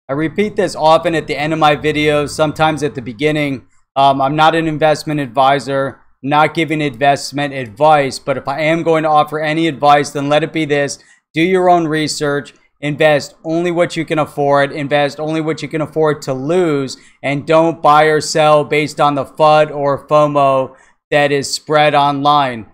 I repeat this often at the end of my videos, sometimes at the beginning. I'm not an investment advisor, not giving investment advice, but if I am going to offer any advice, then let it be this. Do your own research, invest only what you can afford, invest only what you can afford to lose, and don't buy or sell based on the FUD or FOMO that is spread online.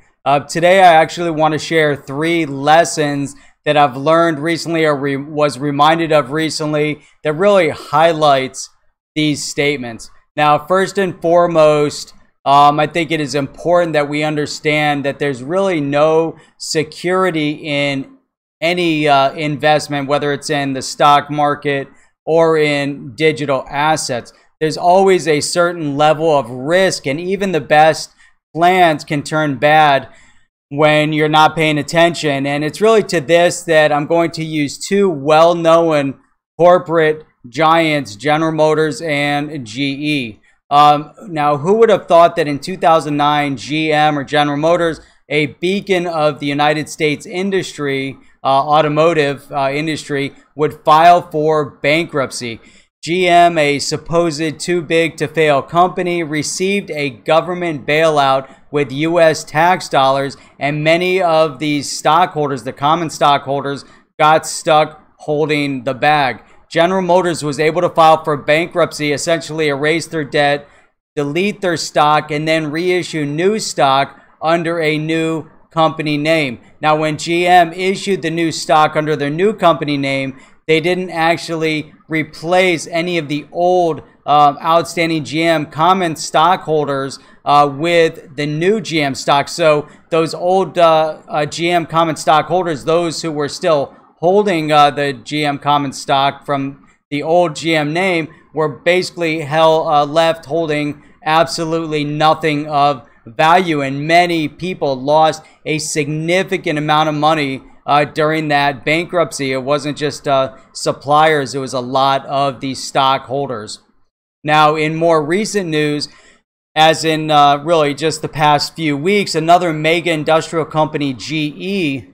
Today, I actually want to share 3 lessons that I've learned recently or was reminded of recently that really highlights these statements. Now, first and foremost, I think it is important that we understand that there's really no security in any investment, whether it's in the stock market or in digital assets. There's always a certain level of risk, and even the best plans can turn bad when you're not paying attention. And it's really to this that I'm going to use 2 well-known corporate giants, General Motors and GE. Now, who would have thought that in 2009, GM or General Motors, a beacon of the United States industry, automotive industry, would file for bankruptcy? GM, a supposed too big to fail company, received a government bailout with U.S. tax dollars, and many of these stockholders, the common stockholders, got stuck holding the bag. General Motors was able to file for bankruptcy, essentially erase their debt, delete their stock, and then reissue new stock under a new company name. Now, when GM issued the new stock under their new company name, they didn't actually replace any of the old outstanding GM common stockholders with the new GM stock. So those old GM common stockholders, those who were still holding the GM common stock from the old GM name, were basically left holding absolutely nothing of value, and many people lost a significant amount of money during that bankruptcy. It wasn't just suppliers, it was a lot of these stockholders. Now, in more recent news, as in really just the past few weeks, another mega industrial company, GE,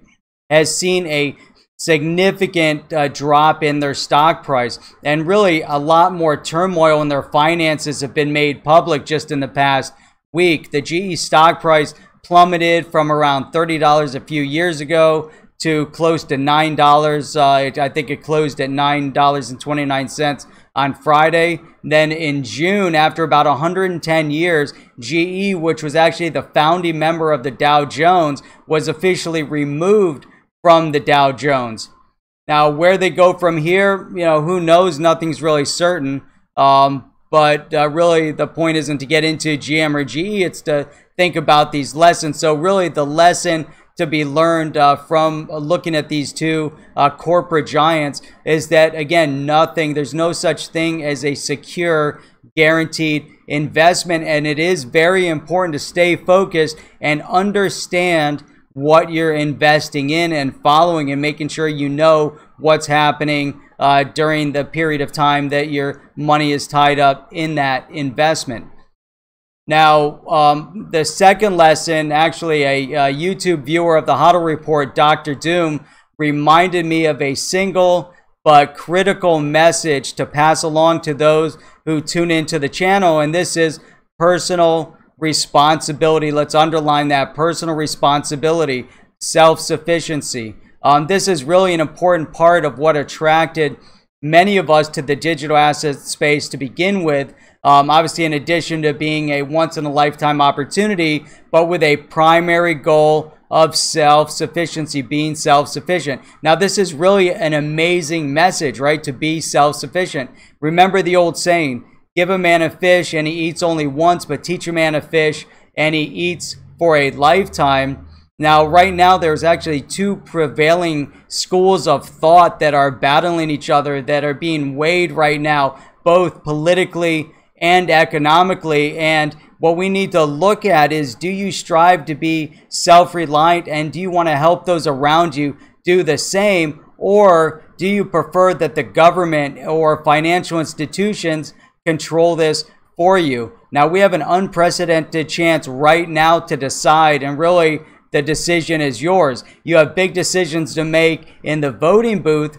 has seen a significant drop in their stock price, and really a lot more turmoil in their finances have been made public just in the past week. The GE stock price plummeted from around $30 a few years ago to close to $9. I think it closed at $9.29 on Friday. Then in June, after about 110 years, GE, which was actually the founding member of the Dow Jones, was officially removed from the Dow Jones. Now, where they go from here, who knows? Nothing's really certain. But really, the point isn't to get into GM or GE. It's to think about these lessons. So really, the lesson to be learned from looking at these 2 corporate giants is that, again, there's no such thing as a secure, guaranteed investment. And it is very important to stay focused and understand what you're investing in and following, and making sure you know what's happening during the period of time that your money is tied up in that investment. Now, the second lesson, actually a YouTube viewer of the HODL Report, Dr. Doom, reminded me of a single but critical message to pass along to those who tune into the channel, and this is personal responsibility. Let's underline that: personal responsibility, self-sufficiency. This is really an important part of what attracted many of us to the digital asset space to begin with. Obviously, in addition to being a once-in-a-lifetime opportunity, but with a primary goal of self-sufficiency, being self-sufficient. Now, this is really an amazing message, right? To be self-sufficient. Remember the old saying, give a man a fish and he eats only once, but teach a man a fish and he eats for a lifetime. Now, right now, there's actually 2 prevailing schools of thought that are battling each other, that are being weighed right now, both politically and economically. And what we need to look at is, do you strive to be self-reliant, and do you want to help those around you do the same? Or do you prefer that the government or financial institutions control this for you? Now, we have an unprecedented chance right now to decide, and really the decision is yours. You have big decisions to make in the voting booth,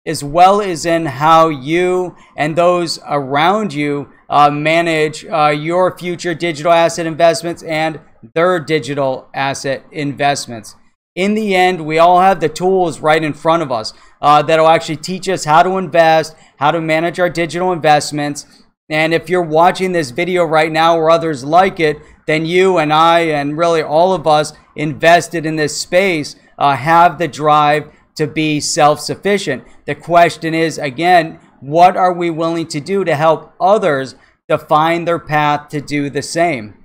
as well as in how you and those around you manage your future digital asset investments and their digital asset investments. In the end, we all have the tools right in front of us that'll actually teach us how to invest, how to manage our digital investments. And if you're watching this video right now or others like it, then you and I and really all of us invested in this space have the drive to be self-sufficient. The question is, again, what are we willing to do to help others define their path to do the same?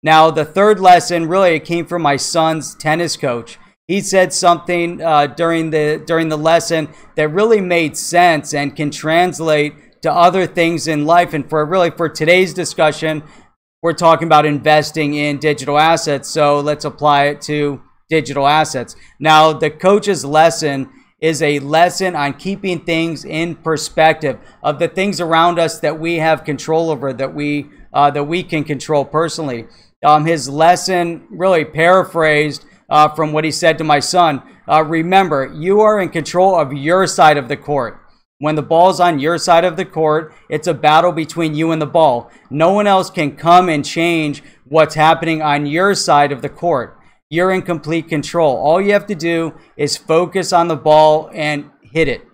Now, the third lesson, really, it came from my son's tennis coach. He said something during the lesson that really made sense and can translate to other things in life. And for today's discussion, we're talking about investing in digital assets. So let's apply it to digital assets. Now, the coach's lesson is a lesson on keeping things in perspective of the things around us that we have control over, that we can control personally. His lesson, really paraphrased from what he said to my son, remember, you are in control of your side of the court. When the ball's on your side of the court, it's a battle between you and the ball. No one else can come and change what's happening on your side of the court. You're in complete control. All you have to do is focus on the ball and hit it.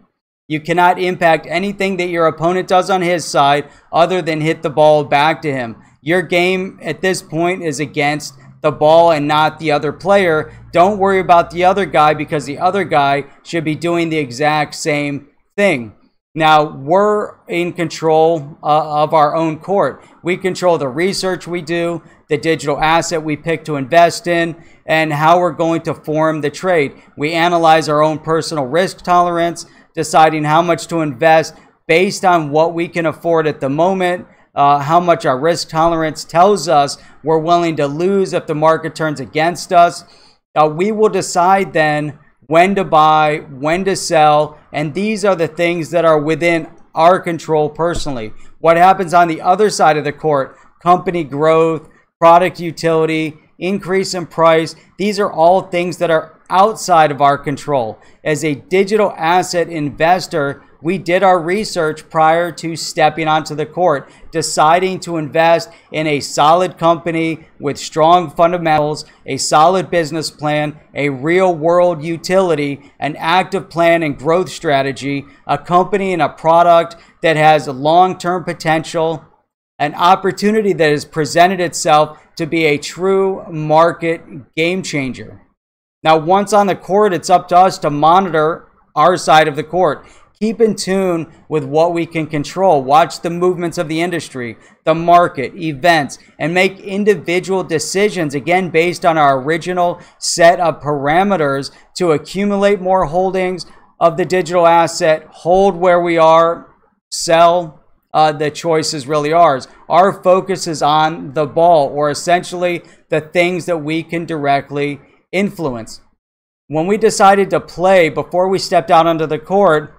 You cannot impact anything that your opponent does on his side other than hit the ball back to him. Your game at this point is against the ball and not the other player. Don't worry about the other guy, because the other guy should be doing the exact same thing. Now, we're in control of our own court. We control the research we do, the digital asset we pick to invest in, and how we're going to form the trade. We analyze our own personal risk tolerance, deciding how much to invest based on what we can afford at the moment, how much our risk tolerance tells us we're willing to lose if the market turns against us. We will decide then when to buy, when to sell, and these are the things that are within our control personally. What happens on the other side of the court, company growth, product utility, increase in price, these are all things that are outside of our control. As a digital asset investor, we did our research prior to stepping onto the court, deciding to invest in a solid company with strong fundamentals, a solid business plan, a real world utility, an active plan and growth strategy, a company and a product that has long-term potential, an opportunity that has presented itself to be a true market game changer. Now, once on the court, it's up to us to monitor our side of the court. Keep in tune with what we can control. Watch the movements of the industry, the market, events, and make individual decisions, again, based on our original set of parameters to accumulate more holdings of the digital asset, hold where we are, sell. The choice is really ours. Our focus is on the ball, or essentially the things that we can directly influence. When we decided to play, before we stepped out onto the court,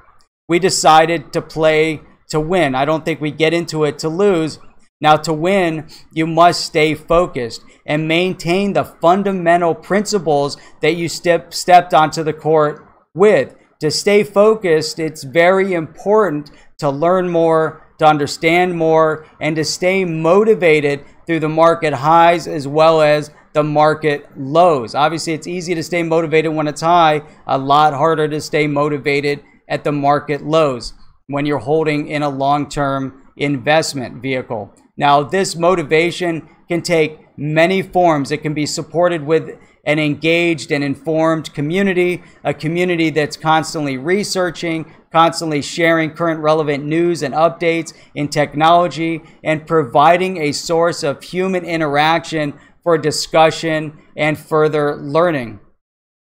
we decided to play to win. I don't think we get into it to lose. Now, to win, you must stay focused and maintain the fundamental principles that you stepped onto the court with. To stay focused, it's very important to learn more, to understand more, and to stay motivated through the market highs as well as the market lows. Obviously, it's easy to stay motivated when it's high, a lot harder to stay motivated at the market lows when you're holding in a long-term investment vehicle. Now, this motivation can take many forms. It can be supported with an engaged and informed community, a community that's constantly researching, constantly sharing current relevant news and updates in technology, and providing a source of human interaction for discussion and further learning.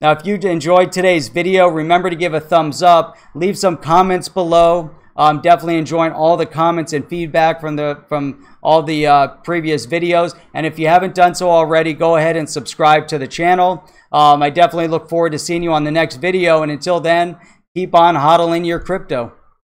Now, if you enjoyed today's video, remember to give a thumbs up, leave some comments below. I'm definitely enjoying all the comments and feedback from all the previous videos. And if you haven't done so already, go ahead and subscribe to the channel. I definitely look forward to seeing you on the next video. And until then, keep on hodling your crypto.